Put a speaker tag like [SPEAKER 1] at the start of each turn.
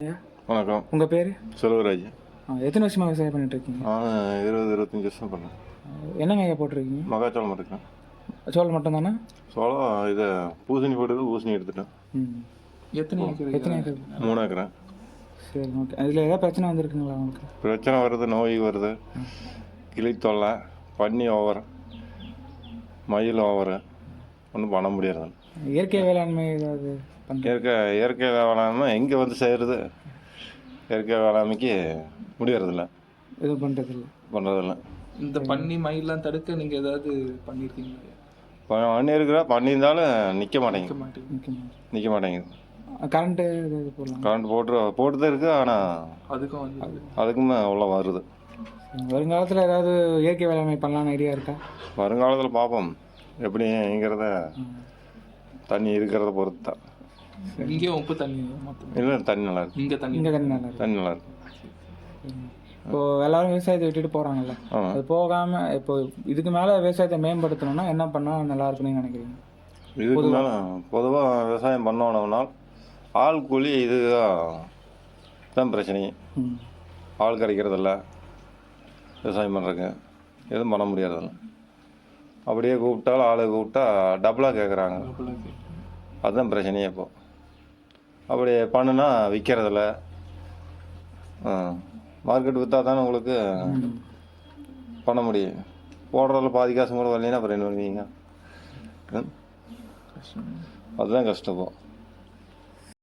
[SPEAKER 1] ஐயா,
[SPEAKER 2] வணக்கம்.
[SPEAKER 1] உங்க பேரு?
[SPEAKER 2] செல்வராஜ்.
[SPEAKER 1] எத்தனை வருஷமா விவசாயம் பண்ணிட்டு இருக்கீங்க?
[SPEAKER 2] நான் 20-25 வருஷம் பண்ணேன்.
[SPEAKER 1] என்னங்க ஐயா போட்டிருக்கீங்க?
[SPEAKER 2] மக்காச்சோளம் இருக்கேன்.
[SPEAKER 1] சோளம் மட்டும் தானே?
[SPEAKER 2] சோளம் இதை பூசணி போட்டது, பூசணி எடுத்துட்டேன்.
[SPEAKER 1] எத்தனை ஏக்கர்?
[SPEAKER 2] 3 ஏக்கரை.
[SPEAKER 1] சரி, ஓகே. அதில் ஏதாவது பிரச்சனை வந்திருக்குங்களா உங்களுக்கு?
[SPEAKER 2] பிரச்சனை வருது, நோய் வருது, கிளி தொல்லை, பன்னி ஓவர், மயில் ஓவர், ஒன்றும் பண்ண முடியாது.
[SPEAKER 1] இயற்கை வேளாண்மை ஏதாவது
[SPEAKER 2] இயற்கை வேளாண்மை எங்கே வந்து செய்கிறது? இயற்கை வேளாண்மைக்கு முடியறதில்ல,
[SPEAKER 1] எதுவும் பண்ணுறதில்ல.
[SPEAKER 2] பண்ணுறதில்ல.
[SPEAKER 3] இந்த பன்னி மயிலாம் தடுக்க நீங்கள் ஏதாவது பண்ணியிருக்கீங்களா?
[SPEAKER 2] பண்ணியிருந்தாலும் நிற்க மாட்டேங்குது. நிற்க மாட்டேங்குது.
[SPEAKER 1] கரண்ட்டு ஏதாவது போடலாம்?
[SPEAKER 2] கரண்ட் போட்டு தான் இருக்குது. ஆனால் அதுக்குமே அவ்வளோ வருது.
[SPEAKER 1] வருங்காலத்தில் ஏதாவது இயற்கை வேளாண்மை பண்ணலான்னு ஐடியா இருக்கா?
[SPEAKER 2] வருங்காலத்தில் பார்ப்போம் எப்படிங்கிறத. தண்ணி இருக்கிறத பொறுத்து தான்.
[SPEAKER 3] இங்கேயும் உப்பு தண்ணி
[SPEAKER 2] இல்லை, தண்ணி நல்லா இருக்கு.
[SPEAKER 1] இங்கே தண்ணி
[SPEAKER 2] நல்லா இருக்கு.
[SPEAKER 1] இப்போது எல்லாரும் விவசாயத்தை விட்டுட்டு போகிறாங்கல்ல, அது போகாமல் இப்போ இதுக்கு மேலே விவசாயத்தை மேம்படுத்தணும்னா என்ன பண்ணால் நல்லா இருக்குன்னு நினைக்கிறீங்க?
[SPEAKER 2] இதுக்கு மேலே பொதுவாக விவசாயம் பண்ணணும்னா ஆள் கூலி இதுதான் பிரச்சனை. ஆள் கிடைக்கிறதில்ல விவசாயம் பண்ணுறதுக்கு, எதுவும் பண்ண முடியறதில்ல. அப்படியே கூப்பிட்டாலும் ஆளை கூப்பிட்டா டபுளாக கேட்குறாங்க. அதுதான் பிரச்சனையே. இப்போது அப்படி பண்ணுனா விற்கிறதில்ல. மார்க்கெட் விற்றா தானே உங்களுக்கு பண்ண முடியும். போடுறதில் பாதி காசு கூட வரலைன்னா அப்புறம் என்ன பண்ணுவீங்க? அதுதான் கஷ்டம். இப்போ